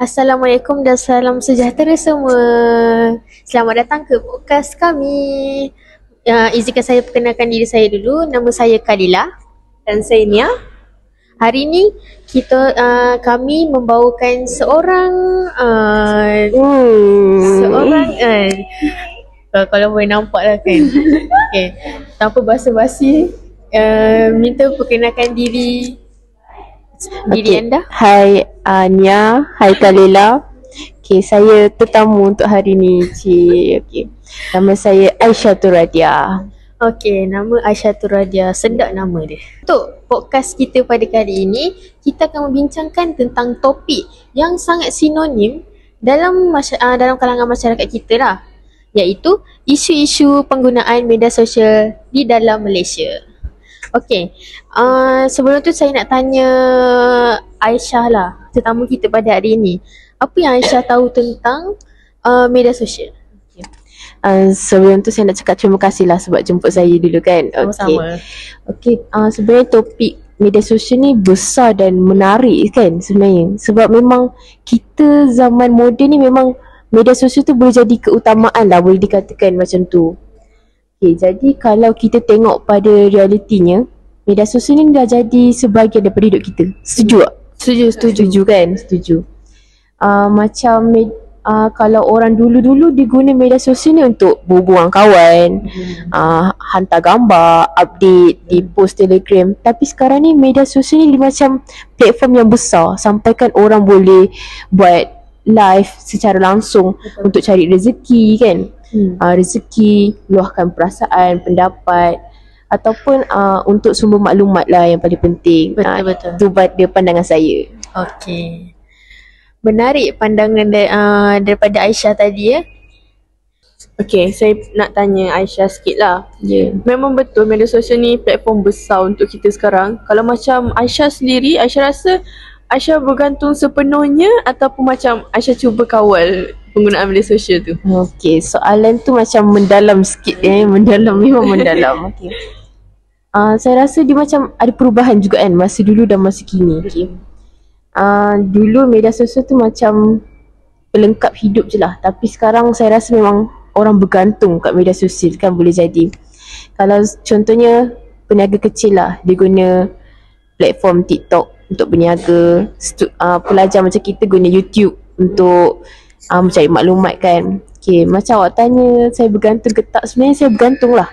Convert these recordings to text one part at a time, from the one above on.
Assalamualaikum dan salam sejahtera semua. Selamat datang ke podcast kami. Izinkan saya perkenalkan diri saya dulu. Nama saya Kalila. Dan saya Nia. Hari ini kami membawakan seorang kalau boleh nampak lah kan. Okay. Tanpa basa-basi, minta perkenalkan diri anda. Hai Nia, hai Kalila. Okay, saya tetamu untuk hari ni, cik. Okay. Nama saya Aisyatul Radia. Okay, nama Aisyatul Radia. Sedap nama dia. Untuk podcast kita pada kali ini, kita akan membincangkan tentang topik yang sangat sinonim dalam kalangan masyarakat kita lah, iaitu isu-isu penggunaan media sosial di dalam Malaysia. Okay, sebelum tu saya nak tanya Aisyah lah, tetamu kita pada hari ini. Apa yang Aisyah tahu tentang media sosial? Sebelum tu saya nak cakap terima kasih lah sebab jemput saya dulu kan. Sama-sama. Okay, sebenarnya topik media sosial ni besar dan menarik kan sebenarnya. Sebab memang kita zaman moden ni memang media sosial tu boleh jadi keutamaan lah, boleh dikatakan macam tu. Okay, jadi kalau kita tengok pada realitinya, media sosial ni dah jadi sebahagian daripada hidup kita. Setuju tak? Setuju kan? Setuju. Kalau orang dulu-dulu dia guna media sosial ni untuk berhubung dengan kawan, hantar gambar, update di post Telegram. Tapi sekarang ni media sosial ni macam platform yang besar, sampaikan orang boleh buat live secara langsung untuk cari rezeki kan. Rezeki, luahkan perasaan, pendapat, ataupun untuk sumber maklumat lah yang paling penting. Betul-betul. Itu pada pandangan saya. Okey. Menarik pandangan daripada Aisyah tadi ya. Okay, saya nak tanya Aisyah sikit lah. Memang betul media sosial ni platform besar untuk kita sekarang. Kalau macam Aisyah sendiri, Aisyah rasa Aisyah bergantung sepenuhnya ataupun macam Aisyah cuba kawal penggunaan media sosial tu? Okay, soalan tu macam mendalam sikit mendalam, memang mendalam. Okay. Saya rasa dia macam ada perubahan juga kan, masa dulu dan masa kini. Okay. Dulu media sosial tu macam pelengkap hidup je lah. Tapi sekarang saya rasa memang orang bergantung kat media sosial kan boleh jadi. Kalau contohnya peniaga kecil lah, dia guna platform TikTok untuk berniaga. Pelajar macam kita guna YouTube untuk mencari maklumat kan. Okay, macam awak tanya saya bergantung ke tak, sebenarnya saya bergantung lah.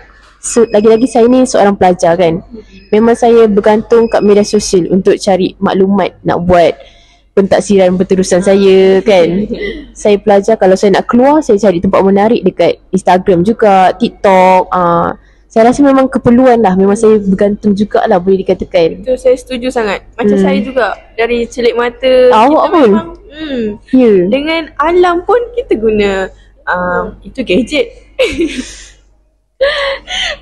Lagi-lagi saya ni seorang pelajar kan. Memang saya bergantung kat media sosial untuk cari maklumat, nak buat pentaksiran berterusan saya kan. Saya pelajar, kalau saya nak keluar, saya cari tempat menarik dekat Instagram juga, TikTok. Saya rasa memang keperluan lah, memang saya bergantung jugalah boleh dikatakan. Betul, saya setuju sangat. Macam saya juga, dari celik mata awak kita pun? memang dengan alam pun kita guna itu gadget.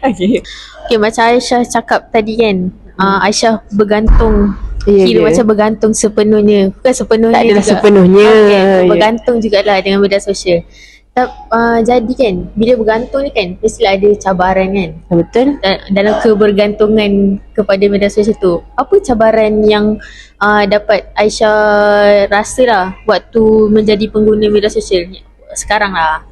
Okay, macam Aisyah cakap tadi kan, Aisyah bergantung, kira macam bergantung sepenuhnya. Bukan sepenuhnya tak adalah juga. sepenuhnya. Bergantung jugalah dengan media sosial. Jadi kan, bila bergantung ni kan, mestilah ada cabaran kan. Betul. Dalam kebergantungan kepada media sosial tu, apa cabaran yang dapat Aisyah rasa lah waktu menjadi pengguna media sosial sekarang lah?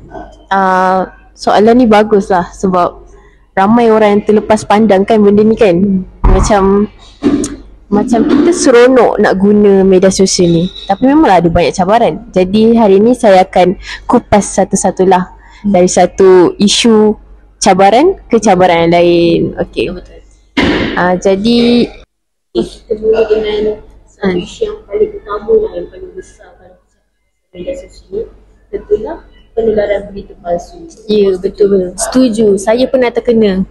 Soalan ni bagus lah sebab ramai orang yang terlepas pandang kan benda ni kan. Macam kita seronok nak guna media sosial ni, tapi memanglah ada banyak cabaran. Jadi hari ni saya akan kupas satu-satulah dari satu isu cabaran ke cabaran yang lain. Okay. Jadi kita mula dengan isu yang paling utama lah, yang paling besar kalau media sosial ni, tentulah penularan berita palsu. Ya, betul. Setuju. Saya pernah terkena.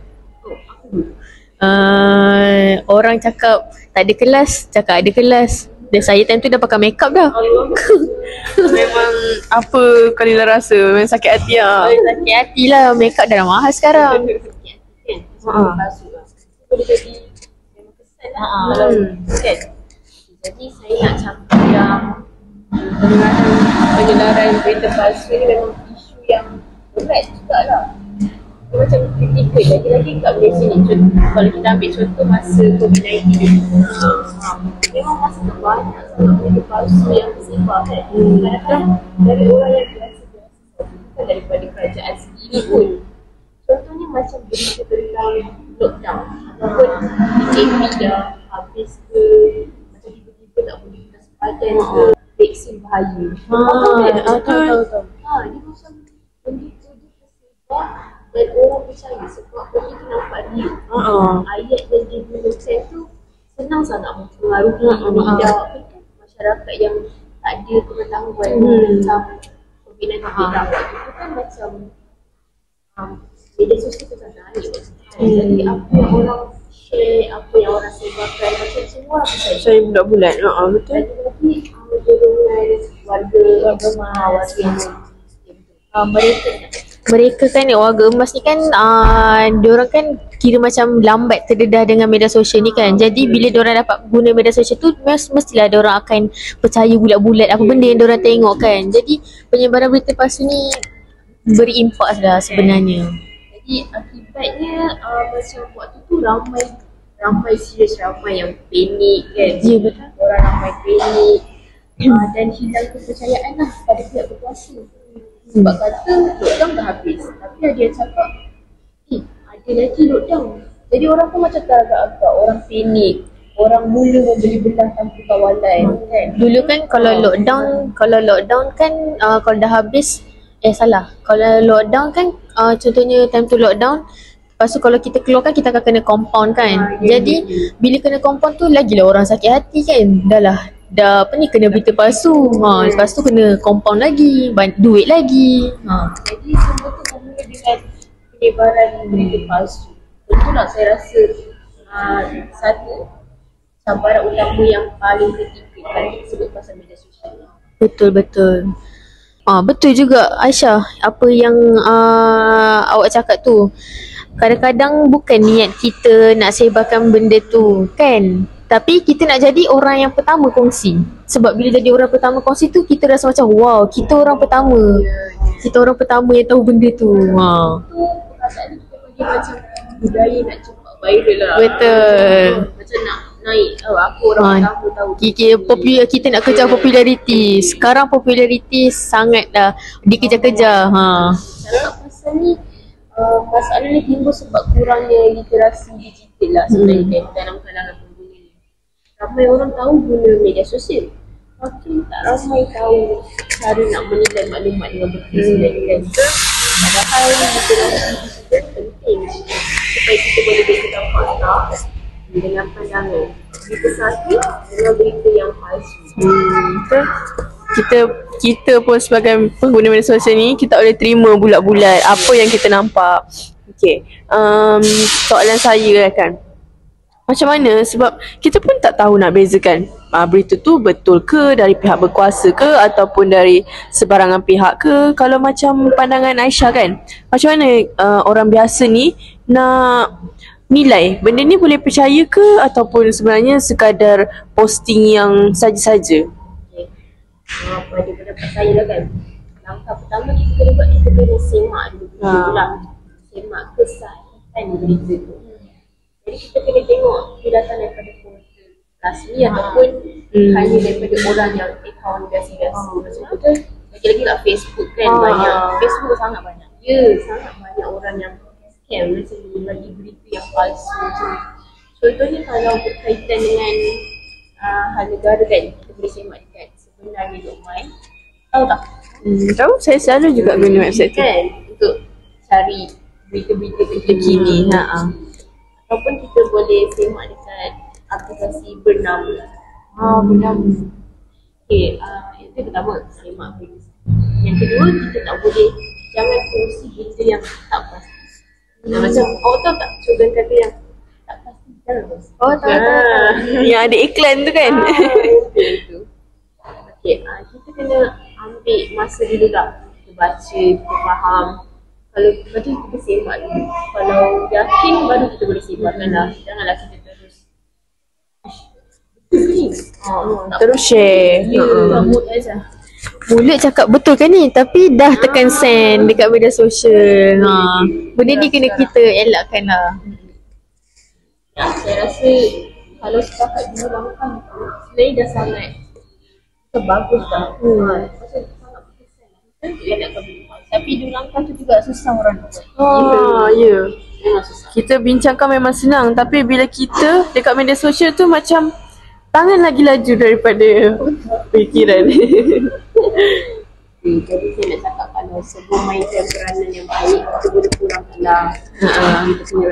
Orang cakap tak ada kelas, cakap ada kelas. Dan saya time tu dah pakai makeup dah. Memang apa Kalila rasa? Memang sakit hati lah. Sakit hati lah. Makeup dah mahal sekarang. Boleh jadi memang kesan lah. Kan? Jadi saya nak cakap yang penularan berita palsu ni memang isu yang berat jugalah. dia macam kritikal. Lagi-lagi kat Malaysia ni, kalau kita ambil contoh masa COVID-19 ni, memang masa tu banyak sangat benda palsu yang tersebar kan. Kadang-kadang dari orang yang biasa-biasa, bukan daripada kerajaan sendiri pun. Contohnya macam berita tentang lockdown ataupun PKP dah habis ke, macam tiba-tiba tak boleh kita sepadan ke, vaksin bahaya. Tahu. Dia macam benda tu dia tersebar dan orang percaya sebab benda tu nampak real. Ayat yang dia gunakan tu senang sangat mempengaruhi minda masyarakat yang tak ada pengetahuan tentang COVID-19. Itu kan macam media sosial tu kan naik. Jadi apa yang orang share, apa yang orang sebarkan, macam semua orang percaya. Saya bulat-bulat. Betul. Lagi-lagi golongan warga emas yang Mereka kan warga emas ni kan diorang kan kira macam lambat terdedah dengan media sosial ni kan. Jadi bila diorang dapat guna media sosial tu mestilah diorang akan percaya bulat-bulat apa benda yang diorang tengok kan. Jadi penyebaran berita palsu ni berimpak lah sebenarnya. Jadi akibatnya macam waktu tu ramai serius, ramai yang panik kan. Ya, betul. Orang ramai panik dan hilang kepercayaan lah pada pihak berkuasa. Sebab kata lockdown dah habis, tapi ada yang cakap ada lagi lockdown. Jadi orang pun macam teragak-agak, orang panik, orang mula membeli belah tanpa kawalan kan. Dulu kan kalau lockdown kan kalau dah habis salah. Kalau lockdown kan contohnya time tu lockdown, lepas tu kalau kita keluar kan kita akan kena compound kan. Jadi bila kena compound tu lagilah orang sakit hati kan. Dah apa ni kena berita palsu. Lepas tu kena compound lagi, duit lagi. Jadi semua tu bermula dengan penyebaran berita palsu. Itulah saya rasa satu cabaran utama yang paling kritikal kalau kita sebut pasal media sosial. Betul. Betul juga Aisyah apa yang awak cakap tu. Kadang-kadang bukan niat kita nak sebarkan benda tu kan. Tapi kita nak jadi orang yang pertama kongsi. Sebab bila jadi orang pertama kongsi tu kita rasa macam wow, kita orang pertama. Kita orang pertama yang tahu benda tu. Itu perasaan kita bagi macam budaya nak cepat viral lah. Betul. Macam nak naik, aku orang pertama tahu. Kita nak kejar populariti. Sekarang populariti sangat dah dikejar-kejar. Cakap pasal ni, masalah ni timbul sebab kurangnya literasi digital lah sebenarnya dalam kalangan pengguna ni. Ramai orang tahu guna media sosial, tapi tak ramai tahu cara nak menilai maklumat dengan betul sebenarnya. Padahal literasi digital penting supaya kita boleh bezakan fakta dengan pandangan berita sahaja dengan berita yang palsu. Kita pun sebagai pengguna media sosial ni kita tak boleh terima bulat-bulat apa yang kita nampak. Okay, soalan saya kan, macam mana sebab kita pun tak tahu nak bezakan berita tu betul ke dari pihak berkuasa ke ataupun dari sebarangan pihak ke. Kalau macam pandangan Aisyah kan, macam mana orang biasa ni nak nilai benda ni boleh percaya ke ataupun sebenarnya sekadar posting yang saja-saja? Pada pendapat saya lah kan, langkah pertama kita kena buat, kita kena semak dulu semak kesahihan berita tu. Jadi kita kena tengok dia datang daripada portal rasmi ataupun hanya daripada orang yang akaun biasa-biasa. Macam tu lagi-lagi kat Facebook kan banyak, Facebook sangat banyak. Sangat banyak orang yang scam macam ni, bagi berita yang palsu macam ni. Contohnya kalau berkaitan dengan hal negara kan, kita boleh semak dekat sebenarnya.my. Tahu tak? Tahu, saya selalu juga guna website tu kan untuk cari berita-berita terkini. Ataupun kita boleh semak dekat aplikasi bernama. Okay, itu pertama, semak berita. Yang kedua, kita tak boleh, jangan kongsi berita yang tak pasti. Macam awak tahu tak slogan kata yang tak pasti jangan kongsi. Tahu. Yang ada iklan tu kan. Itu. Okay, kita kena ambil masa dulu lah. Kita baca, kita faham. Kalau lepas tu kita semak dulu. Kalau yakin baru kita boleh sebarkan lah. Janganlah kita terus terus share. Mood aja. mulut cakap betul kan ni, tapi dah tekan send dekat media sosial. Benda ni kena kita elakkan lah. Saya rasa kalau setakat dua langkah sebenarnya dah sangat bagus dah. Macam sangat berkesan lah. Kita nak kebimbang. Tapi dua langkah tu juga susah orang nak buat. Ya. Kita bincangkan memang senang, tapi bila kita dekat media sosial tu macam tangan lagi laju daripada fikiran. Jadi saya nak cakap kalau sebelum mainkan peranan yang baik, kita boleh kurangkanlah kita punya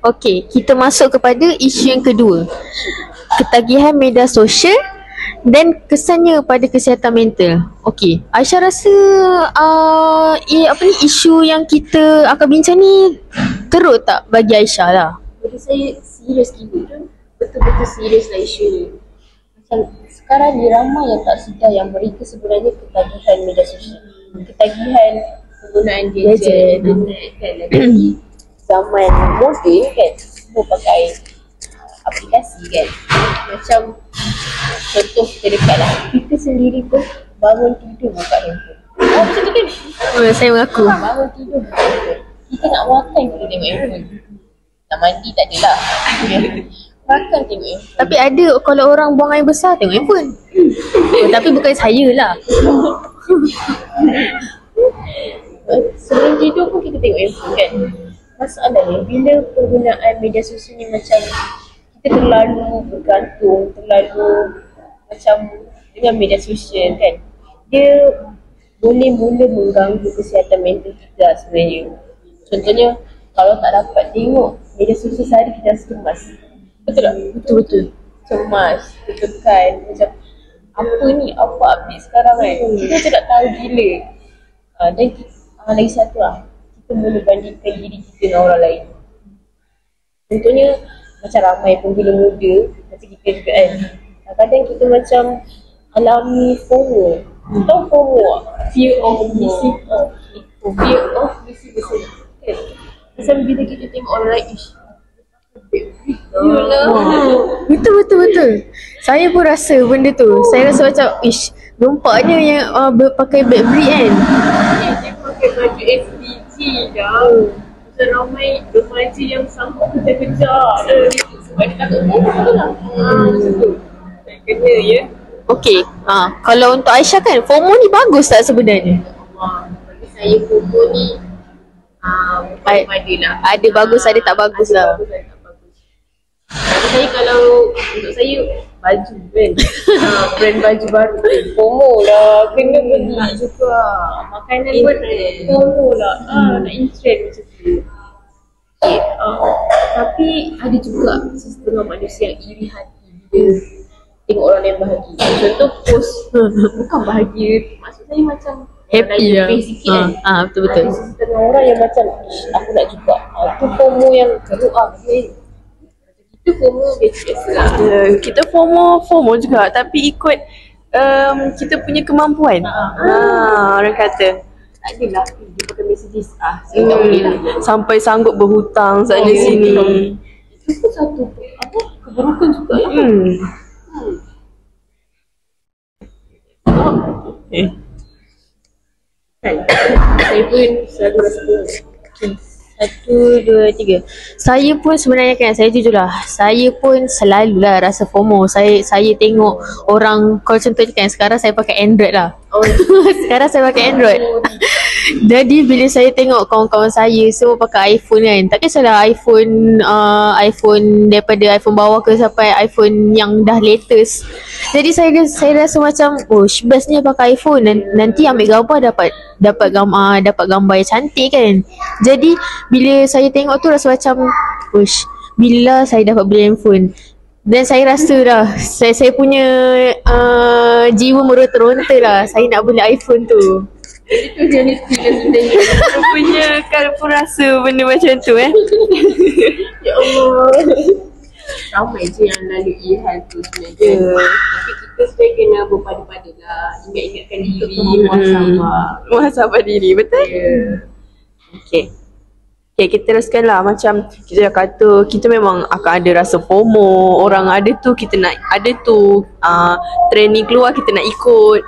Okey, kita masuk kepada isu yang kedua. Ketagihan media sosial dan kesannya pada kesihatan mental. Okey, Aisyah rasa isu yang kita akan bincang ni teruk tak bagi Aisyah lah? Bagi saya serius gila. Betul-betul serius lah isu ni. Macam sekarang ni ramai yang tak sedar yang mereka sebenarnya ketagihan media sosial. Ketagihan penggunaan gadget, internet kan. Lagi zaman moden kan, semua pakai aplikasi kan. Macam contoh terdekat lah, kita sendiri pun bangun tidur buka handphone. Macam tu kan? Saya mengaku. Bangun tidur buka handphone. Kita nak makan kita tengok handphone. Nak mandi tak adalah. Makan tengok handphone. Tapi ada kalau orang buang air besar tengok handphone. Tapi bukan saya lah. Sebelum tidur pun kita tengok handphone kan. Masalahnya bila penggunaan media sosial ni macam kita terlalu bergantung, terlalu macam dengan media sosial kan, dia boleh mula mengganggu kesihatan mental kita sebenarnya. Contohnya kalau tak dapat tengok media sosial sehari, kita rasa cemas. Betul tak? Betul-betul. Cemas, tertekan, macam apa ni, apa update sekarang kan. Kita macam tak tahu gila. Dan lagi satu lah, kita mula bandingkan diri kita dengan orang lain. Contohnya macam ramai pengguna muda macam kita juga kan. Kadang-kadang kita macam alami FOMO. Tahu FOMO tak? Fear of missing out. Fear of missing out kan. Macam bila kita tengok orang lain, Betul. Saya pun rasa benda tu. Saya rasa macam nampaknya yang pakai Blackberry kan. dia pakai baju SDG dah. Macam ramai remaja yang sanggup kejar-kejar. Sebab dia takut FOMO lah. Macam tu. Kena ya. Okey, kalau untuk Aisyah kan, FOMO ni bagus tak sebenarnya? Bagi saya FOMO ni ada lah. Ada bagus, ada tak bagus lah. Bagus, ada tak bagus. Bagi saya kalau untuk saya baju kan. Brand baju baru FOMO lah. Kena beli juga. Makanan pun FOMO lah. Nak in trend macam tu. Okay. Tapi ada juga setengah manusia yang iri hati bila tengok orang lain bahagia. Contoh post bukan bahagia, maksud saya macam Happy lah. sikit kan. Betul-betul. Ada setengah orang yang macam aku nak juga. Tu FOMO yang teruk lah. Itu FOMO biasa lah. Kita FOMO juga, tapi ikut kita punya kemampuan. Orang kata Tak adalah dia pakai messages. Saya tak boleh lah. sampai sanggup berhutang sana sini. Itu pun satu keburukan juga lah. Kan? Saya pun selalu rasa Okay. 1, 2, 3. Saya pun sebenarnya kan, saya jujur lah, saya pun selalulah rasa FOMO. Saya tengok orang, kalau contohnya kan sekarang saya pakai Android lah. Sekarang saya pakai Android. Jadi bila saya tengok kawan-kawan saya semua pakai iPhone kan, tak kisahlah iPhone daripada iPhone bawah ke sampai iPhone yang dah latest. Jadi saya rasa macam bestnya pakai iPhone, nanti ambil gambar dapat gambar yang cantik kan. Jadi bila saya tengok tu rasa macam bila saya dapat beli handphone. Dan saya rasa dah saya punya jiwa meronta-ronta lah, saya nak beli iPhone tu. itu jenis feeling sebenarnya. Rupanya kau pun rasa benda macam tu Ya Allah. Ramai je yang lalui hal tu sebenarnya. Tapi kita sebenarnya kena berpada-pada lah. Ingat-ingatkan diri, muhasabah. Muhasabah diri, betul? Okay. Okay, kita teruskan lah. Macam kita dah kata kita memang akan ada rasa FOMO. Orang ada tu kita nak ada tu, trend ni keluar kita nak ikut.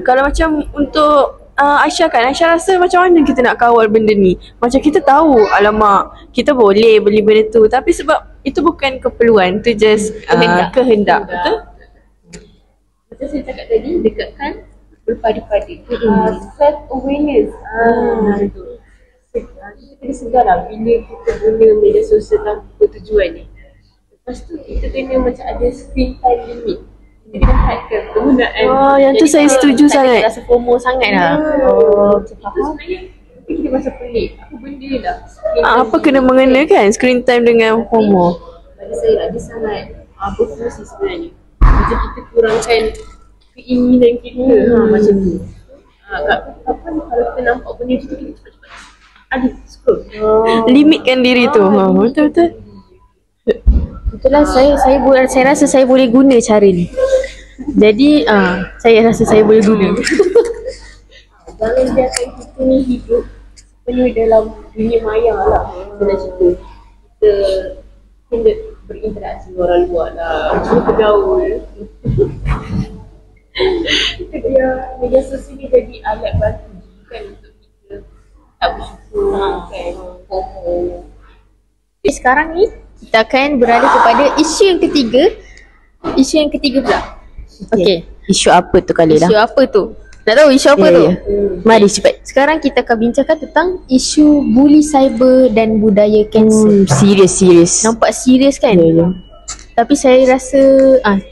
Kalau macam untuk Aisyah kan, Aisyah rasa macam mana kita nak kawal benda ni. Macam kita tahu alamak kita boleh beli benda tu, tapi sebab itu bukan keperluan, tu just kehendak. Betul? Macam saya cakap tadi, dekatkan berpada-pada. Self awareness. Betul. Kita kena sedar lah bila kita guna media sosial tanpa tujuan ni. Lepas tu kita kena macam ada screen time limit. Kita kena hadkan penggunaan. Yang tu saya setuju sangat. Rasa FOMO sangat lah. Sebenarnya kita macam pelik. Apa benda lah. Apa kena mengenakan screen time dengan FOMO? Pada saya lah, dia sangat berfungsi sebenarnya. Macam kita kurangkan keinginan kita. Macam tu. Kapan kalau kita nampak benda tu, kita cepat-cepat scroll. Limitkan diri tu. Betul-betul. Itulah saya rasa saya boleh guna cara ni. Jadi saya rasa saya boleh guna. Jangan biarkan kita ni hidup penuh dalam dunia maya lah. Kita cerita. Kita kena berinteraksi dengan orang luar lah. Cuma bergaul. Media sosial ni jadi alat bantu. Bukan untuk kita tak bersyukur. Kan. FOMO. Sekarang ni kita akan beralih kepada isu yang ketiga. Isu yang ketiga pula. Okey. Isu apa tu kali Isu dah? apa tu? Nak tahu isu apa tu? Mari cepat. Sekarang kita akan bincangkan tentang isu bully cyber dan budaya cancel. Serius. Nampak serius kan? Ya. Tapi saya rasa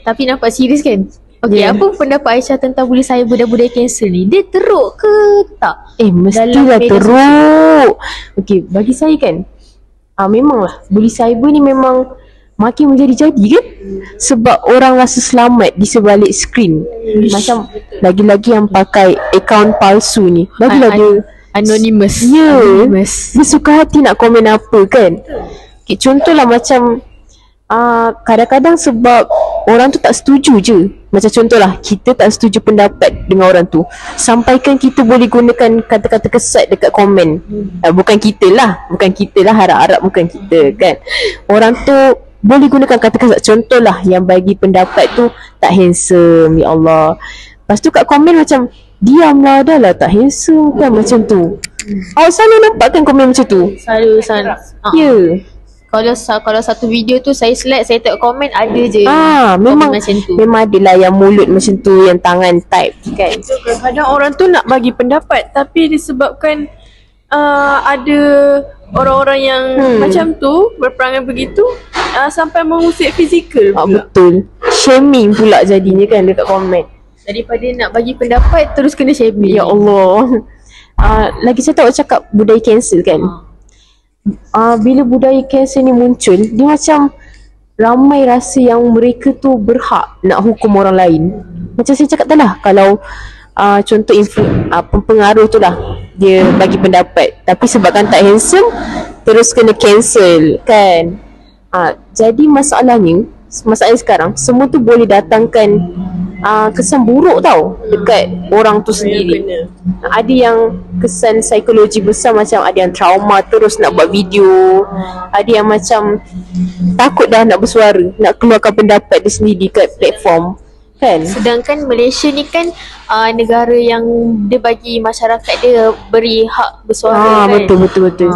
tapi nampak serius kan? Okey, Ya. apa pendapat Aisyah tentang bully cyber dan budaya cancel ni? Dia teruk ke tak? Mestilah Dalam media teruk. Okey, bagi saya kan, memanglah bully cyber ni memang makin menjadi-jadi kan. Sebab orang rasa selamat di sebalik skrin. Macam lagi-lagi yang pakai akaun palsu ni, bagilah dia Anonymous. Ya. Anonymous. Dia suka hati nak komen apa kan. Okay, contohlah macam kadang-kadang sebab orang tu tak setuju je. Macam contohlah kita tak setuju pendapat dengan orang tu, sampaikan kita boleh gunakan kata-kata kesat dekat komen. Bukan kita lah, harap-harap bukan kita kan. Orang tu boleh gunakan kata kesat. Contohlah yang bagi pendapat tu tak handsome, ya Allah. Lepas tu kat komen macam diamlah, dah lah tak handsome kan, macam tu. Awak selalu nampak kan komen macam tu? Selalu Ya. Kalau satu video tu saya select, saya tengok komen ada je. Memang komen macam tu. Memang adalah yang mulut macam tu, yang tangan type kan. Kadang orang tu nak bagi pendapat, tapi disebabkan ada orang-orang yang macam tu berperangai begitu, sampai mengusik fizikal pula. Betul. Shaming pula jadinya kan dekat komen. Daripada nak bagi pendapat terus kena shaming. Ya Allah. Lagi saya tak cakap budaya cancel kan. Bila budaya cancel ni muncul, dia macam ramai rasa yang mereka tu berhak nak hukum orang lain. Macam saya cakap tadi lah, kalau contoh pengaruh tu lah, dia bagi pendapat, tapi sebabkan tak handsome terus kena cancel kan. Jadi masalahnya sekarang semua tu boleh datangkan kesan buruk tau dekat orang tu sendiri. Ada yang kesan psikologi besar, macam ada yang trauma terus nak buat video. Ada yang macam takut dah nak bersuara, nak keluarkan pendapat dia sendiri kat platform kan. Sedangkan Malaysia ni kan negara yang dia bagi masyarakat dia beri hak bersuara kan. Betul.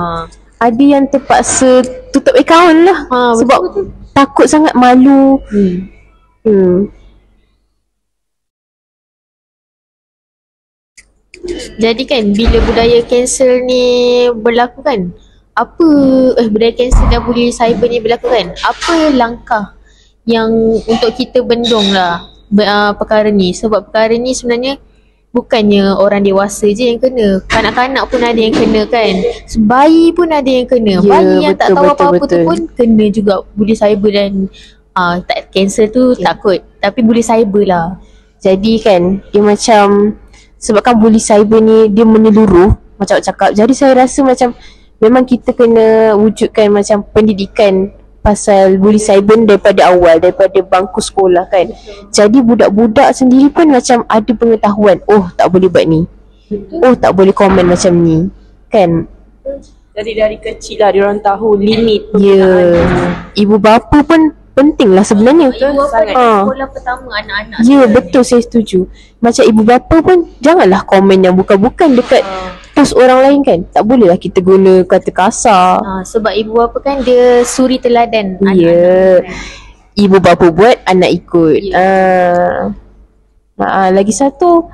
Ada yang terpaksa tutup akaun lah sebab betul. Takut sangat, malu. Jadi kan bila budaya cancel ni berlaku kan, budaya cancel dan bully cyber ni berlaku kan, apa langkah yang untuk kita bendung lah perkara ni? Sebab perkara ni sebenarnya bukannya orang dewasa je yang kena, kanak-kanak pun ada yang kena kan, bayi pun ada yang kena. Bayi yang tak tahu apa-apa tu pun kena juga bully cyber dan tak cancel tu takut, tapi bully cyber lah. Jadi kan dia macam, sebabkan bully cyber ni dia menyeluruh macam awak cakap. Jadi saya rasa macam memang kita kena wujudkan macam pendidikan pasal bully cyber daripada awal, daripada bangku sekolah kan. Jadi budak-budak sendiri pun macam ada pengetahuan, oh tak boleh buat ni, oh tak boleh komen macam ni kan. Jadi dari kecil lah diorang tahu limit Ya. Ibu bapa pun penting lah sebenarnya. Ibu bapa sangat. sekolah pertama anak-anak. Ya, betul, saya setuju. Macam ibu bapa pun janganlah komen yang bukan-bukan dekat post orang lain kan. Tak boleh lah kita guna kata kasar. Sebab ibu bapa kan dia suri teladan Ya. Ibu bapa buat, anak ikut. Lagi satu,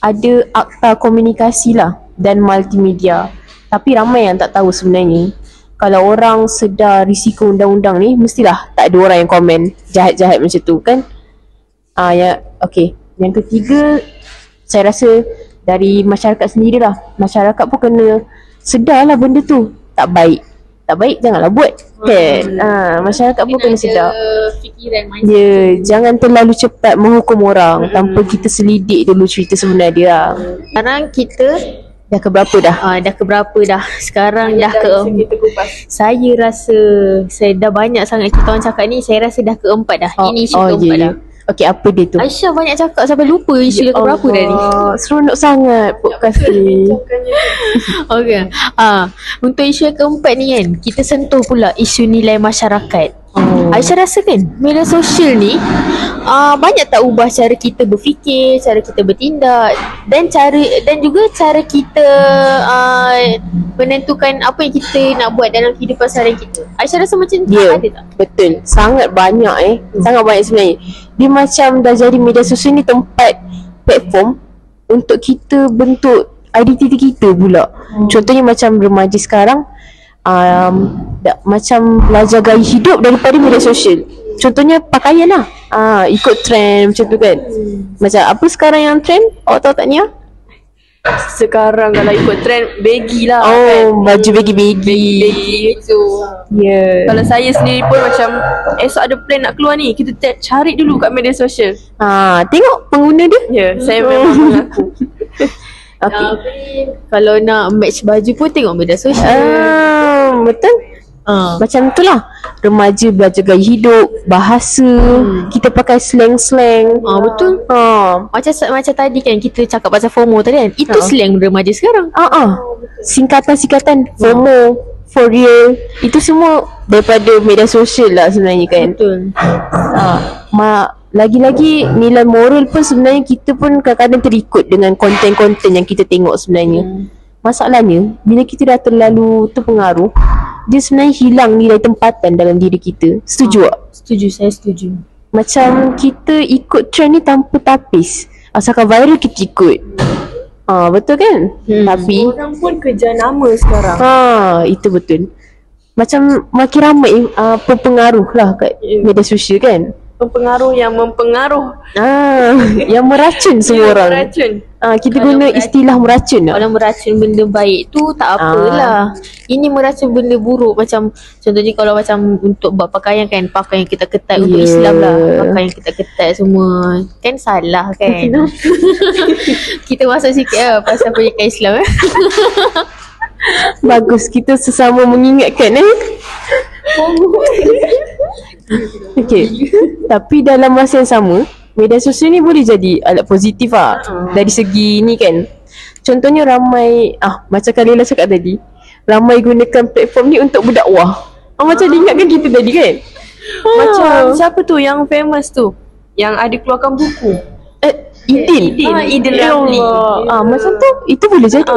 ada akta komunikasi lah dan multimedia. Tapi ramai yang tak tahu sebenarnya. Kalau orang sedar risiko undang-undang ni, mestilah tak ada orang yang komen jahat-jahat macam tu kan. Okay. Yang ketiga, saya rasa dari masyarakat sendirilah. Masyarakat pun kena sedar lah benda tu tak baik. Tak baik janganlah buat kan. Masyarakat pun kena sedar. Fikiran mindset. Ya, jangan terlalu cepat menghukum orang tanpa kita selidik dulu cerita sebenar dia. Sekarang kita Dah ke berapa dah? dah ke berapa dah? Sekarang dah ke kita kupas. saya rasa saya dah banyak sangat kita orang cakap ni. Saya rasa dah keempat dah. Ini isu keempat dah. Okay, apa dia tu? Aisyah banyak cakap sampai lupa isu ke berapa dah ni. Seronok sangat podcast ni. Okay. Untuk isu yang keempat ni kan, kita sentuh pula isu nilai masyarakat. Aisyah rasa kan media sosial ni banyak tak ubah cara kita berfikir, cara kita bertindak dan juga cara kita menentukan apa yang kita nak buat dalam kehidupan seharian kita. Aisyah rasa macam Ya, ada tak? betul. Sangat banyak Sangat banyak sebenarnya. Dia macam dah jadi media sosial ni tempat platform untuk kita bentuk identiti kita pula. Contohnya macam remaja sekarang macam belajar gaya hidup daripada media sosial. Contohnya pakaian lah. Ikut trend macam tu kan. Macam apa sekarang yang trend? Awak tahu tak Nia? Sekarang kalau ikut trend baggy lah kan. Baju baggy Gitu. Ya. Kalau saya sendiri pun macam esok ada plan nak keluar ni, kita cari dulu kat media sosial. Tengok pengguna dia. Ya, saya memang mengaku. Okay. Tapi kalau nak match baju pun tengok media sosial. Betul. Macam tu lah. Remaja belajar gaya hidup, bahasa, kita pakai slang-slang. Betul. Macam tadi kan kita cakap pasal FOMO tadi kan. Itu slang remaja sekarang. Singkatan-singkatan FOMO, for real, itu semua daripada media sosial lah sebenarnya kan. Betul. Lagi-lagi nilai moral pun sebenarnya kita pun kadang-kadang terikut dengan konten-konten yang kita tengok sebenarnya. Masalahnya bila kita dah terlalu terpengaruh, dia sebenarnya hilang nilai tempatan dalam diri kita. Setuju tak? Setuju, saya setuju. Macam kita ikut trend ni tanpa tapis. Asalkan viral kita ikut. Betul kan? Tapi Orang pun kejar nama sekarang. itu betul. Macam makin ramai pengaruh lah kat media sosial kan. Pengaruh yang mempengaruh. Yang meracun semua orang. Meracun. Kita guna istilah meracun tak? Kalau meracun benda baik tu tak apalah. Ini meracun benda buruk. Macam contohnya kalau macam untuk buat pakaian kan, pakaian kita ketat untuk Islam lah. Pakaian kita ketat semua kan salah kan. Kita masuk sikit lah pasal pendidikan Islam Bagus, kita sesama mengingatkan Okay. Tapi dalam masa yang sama, media sosial ni boleh jadi alat positif lah. Dari segi ni kan. Contohnya ramai macam Kalila cakap tadi, ramai gunakan platform ni untuk berdakwah. Macam diingatkan kita tadi kan. Macam siapa tu yang famous tu, yang ada keluarkan buku, Idin. Idin Ya Ramli. Allah. Macam tu, itu boleh jadi.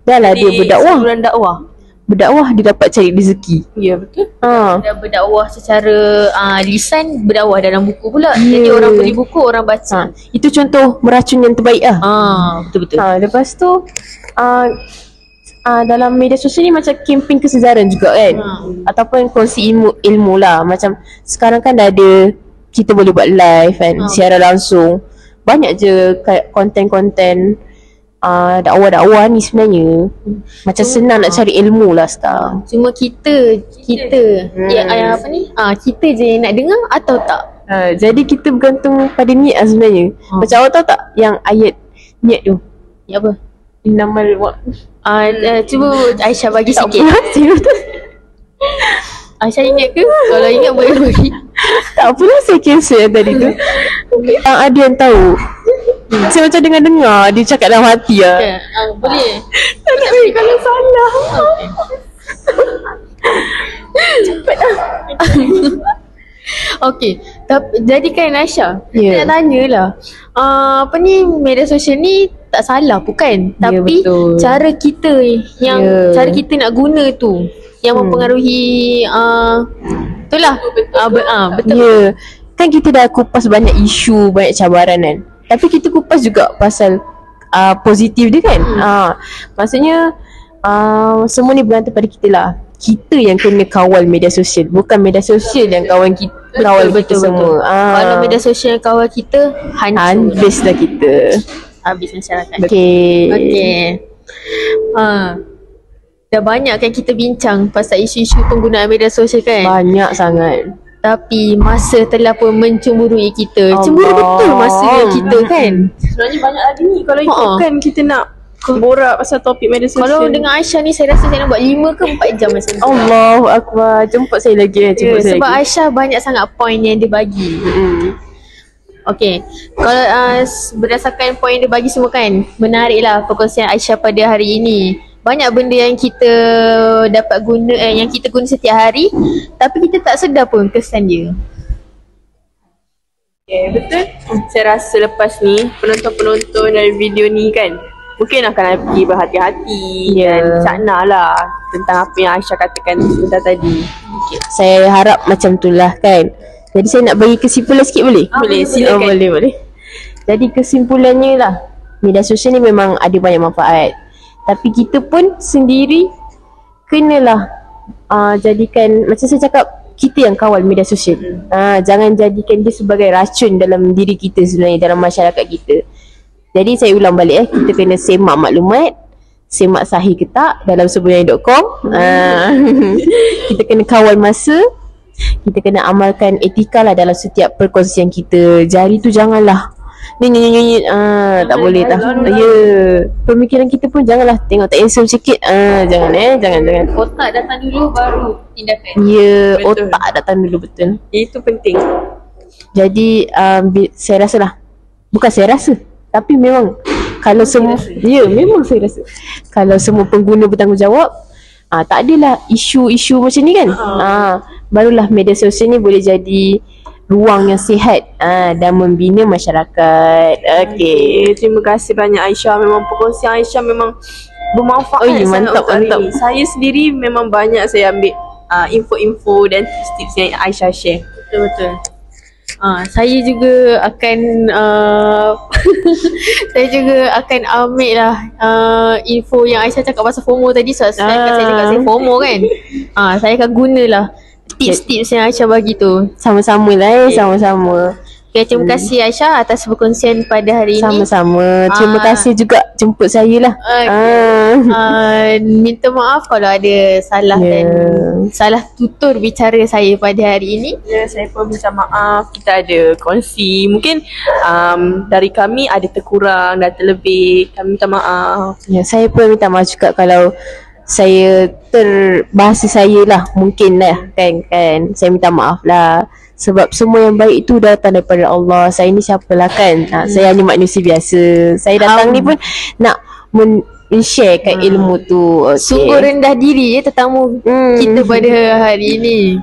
Dah lah dia berdakwah. Saluran dakwah. Berdakwah dia dapat cari rezeki. Ya, betul. Dia berdakwah secara lisan, berdakwah dalam buku pula. Jadi orang beli buku, orang baca. Itu contoh meracun yang terbaik lah. Betul-betul. Lepas tu dalam media sosial ni macam kempen kesedaran juga kan. Ataupun kongsi ilmu lah. Macam sekarang kan dah ada, kita boleh buat live kan, siaran langsung. Banyak je konten-konten dakwah-dakwah ni sebenarnya. Macam senang nak cari ilmu lah sekarang. Cuma kita kita je yang nak dengar atau tak. Jadi kita bergantung pada niat lah sebenarnya. Macam awak tahu tak yang ayat niat tu? Ya apa? Innamal Cuba Aisyah bagi tak sikit. Aisyah ingat ke? Kalau ingat boleh bagi. Tak apalah, saya cancel yang tadi tu. Yang ada yang tahu. Saya macam dengar-dengar dia cakap dalam hati lah. Boleh. Tak nak bagi kalau salah. Okey, tapi jadi kan Aisyah, Ya. nak tanyalah. Apa ni, media sosial ni tak salah pun kan? Ya, Tapi betul. cara kita yang Ya. cara kita nak guna tu yang mempengaruhi itulah. Betul. Ya. Kan kita dah kupas banyak isu, banyak cabaran kan. Tapi kita kupas juga pasal positif dia kan. Maksudnya semua ni bergantung pada kita lah. Kita yang kena kawal media sosial, bukan media sosial yang kawan kita, kawal kita semua. Kalau media sosial yang kawal kita, hancur. Habis dah kita. Habis masyarakat. Okay. Dah banyak kan kita bincang pasal isu-isu penggunaan media sosial kan. Banyak sangat. Tapi masa telah pun mencemburui kita. Cemburu betul masa kita kan. Sebenarnya banyak lagi ni kalau ikutkan kita nak borak pasal topik media sosial. Kalau dengan Aisyah ni saya rasa saya nak buat 5 ke 4 jam macam tu. Allahu Akbar. Jemput saya lagi saya Sebab lagi. Aisyah banyak sangat point yang dia bagi. Okay, kalau berdasarkan point yang dia bagi semua kan, menariklah perkongsian Aisyah pada hari ini. Banyak benda yang kita dapat guna, yang kita guna setiap hari, tapi kita tak sedar pun kesan dia. Okay, betul. Saya rasa lepas ni penonton-penonton dari video ni kan mungkin akan pergi berhati-hati dan cakna lah tentang apa yang Aisyah katakan sebentar tadi. Saya harap macam tu lah kan. Jadi saya nak bagi kesimpulan sikit boleh? Boleh, silakan. Boleh. Jadi kesimpulannya lah, media sosial ni memang ada banyak manfaat. Tapi kita pun sendiri kenalah jadikan, macam saya cakap, kita yang kawal media sosial. Jangan jadikan dia sebagai racun dalam diri kita sebenarnya, dalam masyarakat kita. Jadi saya ulang balik kita kena semak maklumat, semak sahih ke tak dalam sebenarnya.com. Kita kena kawal masa, kita kena amalkan etika lah dalam setiap perkongsian kita. Jari tu janganlah nyanyi tak boleh tak. Ya, pemikiran kita pun janganlah tengok tak handsome sikit. Jangan. Otak datang dulu baru tindakan. Ya, Betul. otak datang dulu, betul. Itu penting. Jadi saya rasa lah, bukan saya rasa, tapi memang kalau semua, memang saya rasa kalau semua pengguna bertanggungjawab, tak adalah isu-isu macam ni kan. Barulah media sosial ni boleh jadi ruang yang sihat dan membina masyarakat. Okay. Terima kasih banyak Aisyah. Memang perkongsian Aisyah memang bermanfaat. Mantap. Saya sendiri memang banyak saya ambil info-info dan tips-tips yang Aisyah share. Betul. Saya juga akan saya juga akan ambil lah info yang Aisyah cakap pasal FOMO tadi. Saya cakap saya FOMO kan. Saya akan gunalah tips-tips yang Aisyah bagi tu. Sama-sama lah sama-sama. Okay, terima kasih Aisyah atas perkongsian pada hari ini. Sama-sama. Terima kasih juga jemput saya lah. Minta maaf kalau ada salah dan salah tutur bicara saya pada hari ini. Ya, saya pun minta maaf. Kita ada kongsi. Mungkin dari kami ada terkurang dan terlebih. Kami minta maaf. Ya, saya pun minta maaf juga kalau saya bahasa saya lah, mungkin lah kan. Saya minta maaf lah. Sebab semua yang baik itu datang daripada Allah. Saya ni siapalah kan. Saya hanya manusia biasa. Saya datang ni pun nak men-sharekan ilmu tu. Sungguh rendah diri tetamu kita pada hari ini.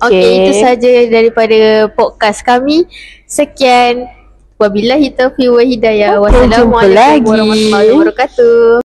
Okey, itu saja daripada podcast kami. Sekian. Wabillahi taufiq wa hidayah. Wassalamualaikum warahmatullahi wabarakatuh.